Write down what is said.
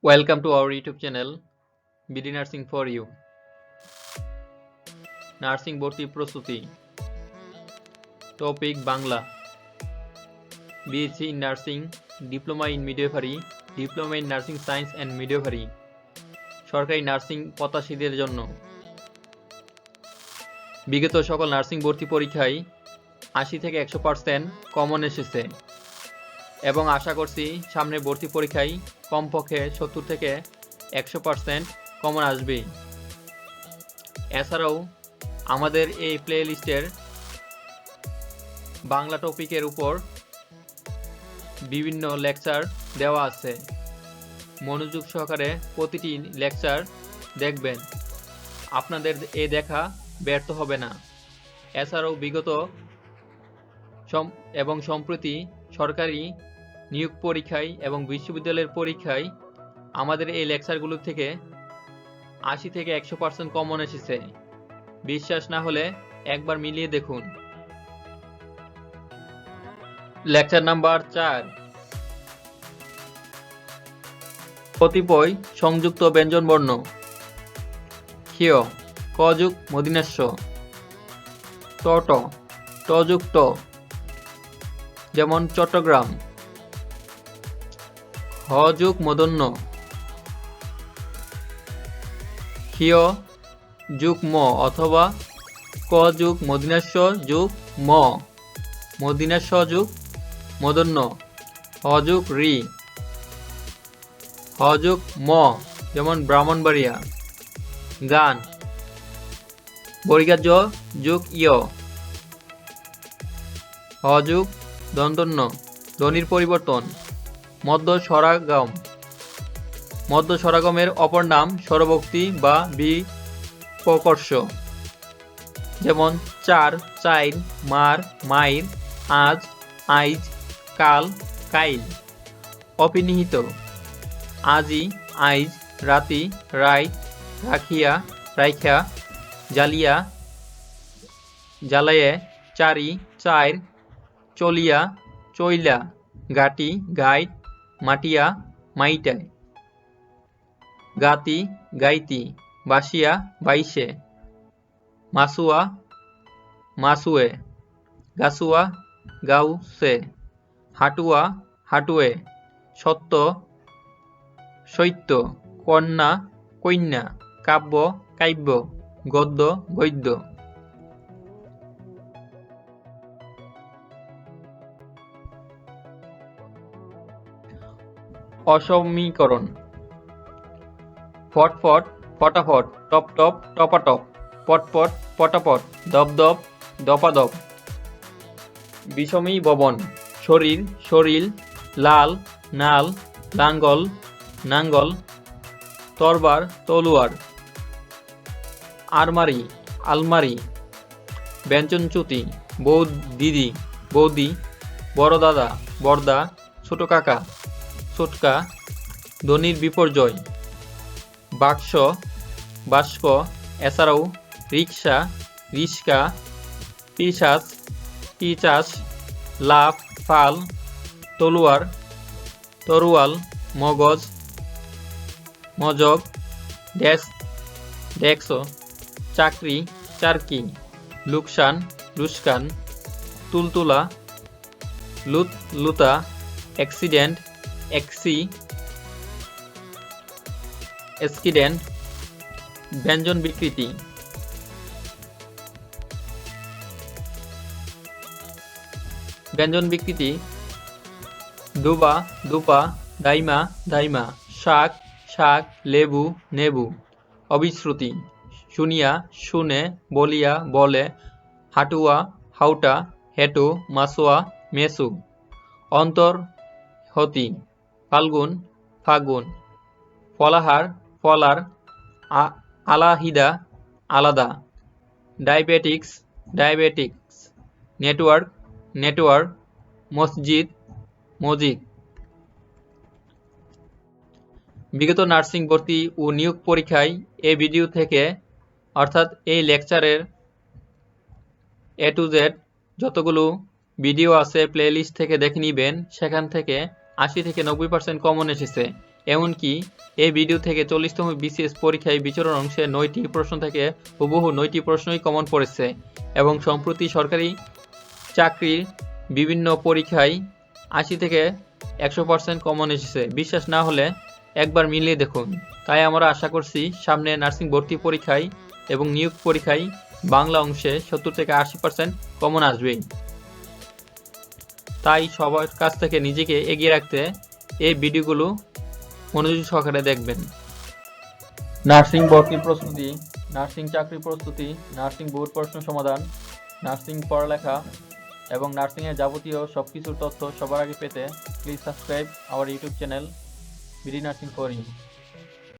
Welcome to our YouTube channel, BD Narsing for You. Narsing Vorti Prostuti. Topic Bangla. BSc in Nursing, Diploma in Midwifery, Diploma in Nursing Science and Midwifery. সরকারি nursing প্রত্যাশীদের জন্য বিগত সকল nursing ভর্তি পরীক্ষায় 80 থেকে 100% common এসেছে এবং আশা করছি সামনে ভর্তি পরীক্ষায় কমপক্ষে 70 থেকে 100% কমন আসবেই। এছাড়াও আমাদের এই প্লে লিস্টের বাংলা টপিকের উপর বিভিন্ন লেকচার দেওয়া আছে। মনোযোগ সহকারে প্রতিটি লেকচার দেখবেন, আপনাদের এই দেখা ব্যর্থ হবে না। এছাড়াও বিগত এবং সম্প্রতি সরকারি নিয়োগ পরীক্ষায় এবং বিশ্ববিদ্যালয়ের পরীক্ষায় আমাদের এই লেকচারগুলো থেকে 80 থেকে 100% কমন এসেছে। বিশ্বাস না হলে একবার মিলিয়ে দেখুন। লেকচার নাম্বার 4, কতিপয় সংযুক্ত ব্যঞ্জনবর্ণ। ক্ষীয় কযুগ মূর্ধন্য টট টযুক্ত যেমন চট্টগ্রাম। হযুগ মূর্ধন্য ক্ষীয় যুগ ম অথবা কযুগ মূর্ধন্য যুগ ম মূর্ধন্য যুগ মূর্ধন্য। হযুগ রি হযুগ ম যেমন ব্রাহ্মণবাড়িয়া। গান বর্গীয় যুগ ইয়। হযুগ দন্তন্য ধ্বনির পরিবর্তন। মধ্য স্বরাগম মধ্য স্বরাগমের অপর নাম স্বরভক্তি বা বিপ্রকর্ষ, যেমন চার চাইর মার মাইর আজ আইজ কাল কাইল। অপিনিহিত আজি আইজ রাতি রাইত রাখিয়া রাইখা জালিয়া জ্বালায়ে চারি চাইর চলিয়া চইলা গাটি গাইত মাটিয়া মাইটায়। গাতি গাইতি বাসিয়া বাইশে। মাসুয়া মাসুয়ে গাছুয়া গাউসে। হাটুয়া হাটুয়ে সত্য সৈত্য। কন্যা কন্যা। কাব্য কাব্য। গদ্য গদ্য। অসমীকরণ ফটফট ফটাফট টপটপ টপাটপ পটপট পটাপট দপদপ দপাদপ। বিষমী ভবন শরীর শরীর লাল নাল লাঙ্গল নাঙ্গল তরবার তলোয়ার। আলমারি আলমারি। ব্যঞ্জনচ্যুতি দিদি বৌদি বড় দাদা বড়দা ছোট কাকা ছোটকা। ধ্বনির বিপর্যয় বাক্স বাস্ক। এছাড়াও রিক্সা রিস্কা পিশাচ পিচাস লাফ ফাল তলোয়ার তরোয়াল মগজ মজগ ডেস্ক ডেস্ক। চাকরি চারকি। লুকসান লুস্কান তুলতুলা লুত লুতা। Accident accident. ব্যঞ্জন বিকৃতি ব্যঞ্জন বিকৃতি দুবা দুপা দাইমা দাইমা। শাক শাক লেবু নেবু। অবিশ্রুতি শুনিয়া শুনে বলিয়া বলে। হাটুয়া হাউটা হেটু মাসুয়া মেসু। অন্তর হতি ফাল্গুন ফাগুন। ফলাহার ফলার আলাহিদা আলাদা। Diabetics diabetics. Network network. মসজিদ মসজিদ। বিগত নার্সিং ভর্তি ও নিয়োগ পরীক্ষায় এই ভিডিও থেকে অর্থাৎ এই লেকচারের A to Z যতগুলো ভিডিও আছে প্লেলিস্ট থেকে দেখে নেবেন। সেখান থেকে 80 থেকে 90% কমন এসেছে। এমনকি এই ভিডিও থেকে 40তম বিসিএস পরীক্ষায় বিচরণ অংশে 9টি প্রশ্ন থেকে হুবহু 9টি প্রশ্নই কমন পড়েছে এবং সম্প্রতি সরকারি চাকরির বিভিন্ন পরীক্ষায় 80 থেকে 100% কমন এসেছে। বিশ্বাস না হলে একবার মিলিয়ে দেখুন। তাই আমরা আশা করছি সামনে নার্সিং ভর্তি পরীক্ষায় এবং নিয়োগ পরীক্ষায় বাংলা অংশে 70 থেকে 80% কমন আসবেই। তাই সবার কাছ থেকে নিজেকে এগিয়ে রাখতে এই ভিডিওগুলো মনোযোগ সহকারে দেখবেন। নার্সিং ভর্তি প্রস্তুতি, নার্সিং চাকরি প্রস্তুতি, নার্সিং বোর্ড প্রশ্ন সমাধান, নার্সিং পড়ালেখা এবং নার্সিংয়ের যাবতীয় সবকিছুর তথ্য সবার আগে পেতে please subscribe our YouTube channel BD nursing for you.